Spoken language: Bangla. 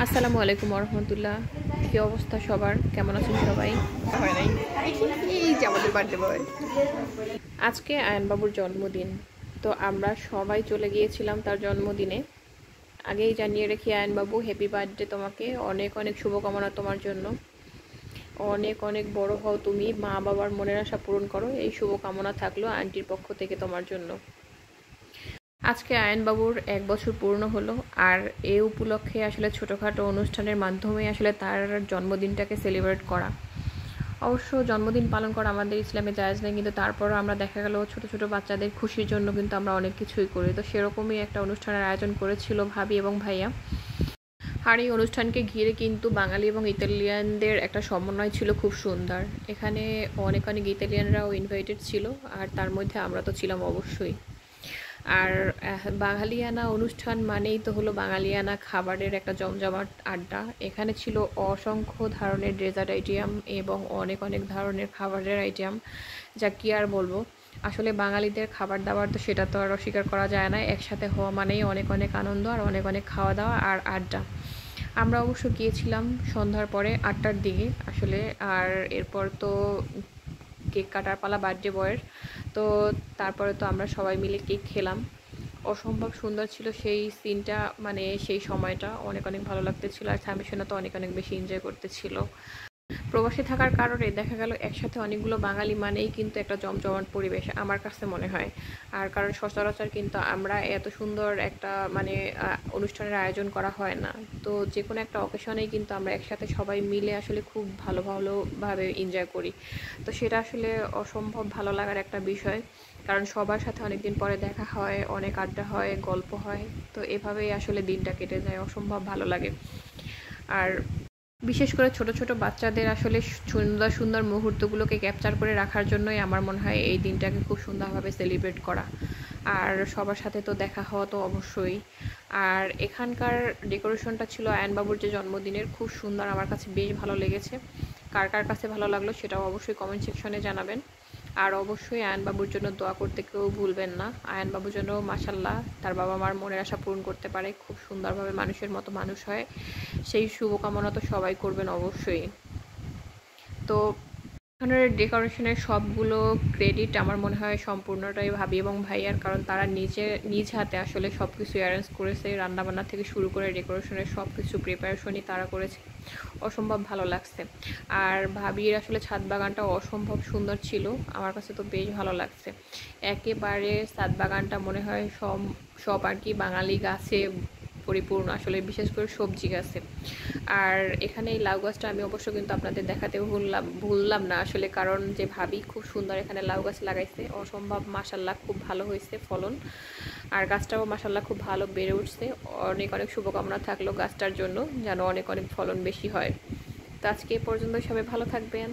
আসসালামু আলাইকুম রহমতুল্লাহ। কি অবস্থা সবার, কেমন আছেন সবাই? হয় নাই এই যে আমাদের বার্থডে বয়। আজকে আয়নবাবুর জন্মদিন, তো আমরা সবাই চলে গিয়েছিলাম তার জন্মদিনে। আগেই জানিয়ে রেখি আয়নবাবু, হ্যাপি বার্থডে তোমাকে, অনেক অনেক শুভকামনা তোমার জন্য। অনেক অনেক বড় হও তুমি, মা বাবার মনের আশা পূরণ করো, এই শুভকামনা থাকলো আন্টির পক্ষ থেকে তোমার জন্য। আজকে আয়নবাবুর 1 বছর পূর্ণ হলো, আর এই উপলক্ষে আসলে ছোটোখাটো অনুষ্ঠানের মাধ্যমে আসলে তার জন্মদিনটাকে সেলিব্রেট করা। অবশ্য জন্মদিন পালন করা আমাদের ইসলামে জায়েজ নেই, কিন্তু তারপরও আমরা দেখা গেল ছোট ছোট বাচ্চাদের খুশির জন্য কিন্তু আমরা অনেক কিছুই করি। তো সেরকমই একটা অনুষ্ঠানের আয়োজন করেছিল ভাবি এবং ভাইয়া। আর এই অনুষ্ঠানকে ঘিরে কিন্তু বাঙালি এবং ইতালিয়ানদের একটা সমন্বয় ছিল খুব সুন্দর। এখানে অনেক অনেক ইতালিয়ানরাও ইনভাইটেড ছিল, আর তার মধ্যে আমরা তো ছিলাম অবশ্যই। আর বাঙালিয়ানা অনুষ্ঠান মানেই তো হলো বাঙালিয়ানা খাবারের একটা জমজমাট আড্ডা। এখানে ছিল অসংখ্য ধরনের ডেজার্ট আইটেম এবং অনেক অনেক ধরনের খাবারের আইটেম, যা কি আর বলবো। আসলে বাঙালিদের খাবার দাবার তো সেটা তো আর অস্বীকার করা যায় না। একসাথে হওয়া মানেই অনেক অনেক আনন্দ আর অনেক অনেক খাওয়া দাওয়া আর আড্ডা। আমরা অবশ্য গিয়েছিলাম সন্ধ্যার পরে 8টার দিকে আসলে। আর এরপর তো কেক কাটার পালা বার্থডে বয়ের। তো তারপরে তো আমরা সবাই মিলে কেক খেলাম। অসম্ভব সুন্দর ছিল সেই সিনটা, মানে সেই সময়টা অনেক অনেক ভালো লাগতেছিল। আর সামিশনা তো অনেক অনেক বেশি এনজয় করতেছিল। প্রবাসী থাকার কারণে দেখা গেল একসাথে অনেকগুলো বাঙালি মানেই কিন্তু একটা জমজমাট পরিবেশ আমার কাছে মনে হয়। আর কারণ সচরাচর কিন্তু আমরা এত সুন্দর একটা মানে অনুষ্ঠানের আয়োজন করা হয় না। তো যে কোনো একটা অকেশনেই কিন্তু আমরা একসাথে সবাই মিলে আসলে খুব ভালো ভালোভাবে এনজয় করি। তো সেটা আসলে অসম্ভব ভালো লাগার একটা বিষয়, কারণ সবার সাথে অনেকদিন পরে দেখা হয়, অনেক আড্ডা হয়, গল্প হয়। তো এভাবেই আসলে দিনটা কেটে যায়, অসম্ভব ভালো লাগে। আর বিশেষ করে ছোট ছোট বাচ্চাদের আসলে সুন্দর সুন্দর মুহূর্তগুলোকে ক্যাপচার করে রাখার জন্যই আমার মনে হয় এই দিনটাকে খুব সুন্দরভাবে সেলিব্রেট করা। আর সবার সাথে তো দেখা হওয়া তো অবশ্যই। আর এখানকার ডেকোরেশনটা ছিল আয়নবাবুর যে জন্মদিনের, খুব সুন্দর, আমার কাছে বেশ ভালো লেগেছে। কার কার কাছে ভালো লাগলো সেটাও অবশ্যই কমেন্ট সেকশনে জানাবেন। আর অবশ্যই আয়নবাবুর জন্য দোয়া করতে কেউ ভুলবেন না। আয়নবাবুর জন্য মাশাল্লাহ তার বাবা মার মনের আশা পূরণ করতে পারে, খুব সুন্দরভাবে মানুষের মতো মানুষ হয়, সেই শুভকামনা তো সবাই করবেন অবশ্যই। তো এখানের ডেকোরেশনের সবগুলো ক্রেডিট আমার মনে হয় সম্পূর্ণটাই ভাবি এবং ভাইয়ার, কারণ তারা নিজ হাতে আসলে সব কিছু অ্যারেঞ্জ করেছে। রান্নাবান্না থেকে শুরু করে ডেকোরেশনের সব কিছু প্রিপারেশনই তারা করেছে, অসম্ভব ভালো লাগছে। আর ভাবির আসলে ছাদ বাগানটা অসম্ভব সুন্দর ছিল, আমার কাছে তো বেশ ভালো লাগছে। একেবারে ছাদ বাগানটা মনে হয় সব সব আর কি বাঙালি গাছে পরিপূর্ণ, আসলে বিশেষ করে সবজি গাছে। আর এখানে এই লাউ গাছটা আমি অবশ্য কিন্তু আপনাদের দেখাতে ভুললাম না আসলে, কারণ যে ভাবি খুব সুন্দর এখানে লাউ গাছ লাগাইছে, অসম্ভব মাশাল্লাহ খুব ভালো হয়েছে ফলন। আর গাছটাও মাশাল্লাহ খুব ভালো বেড়ে উঠছে। অনেক অনেক শুভকামনা থাকলো গাছটার জন্য, যেন অনেক অনেক ফলন বেশি হয়। তো আজকে এ পর্যন্ত, সবাই ভালো থাকবেন।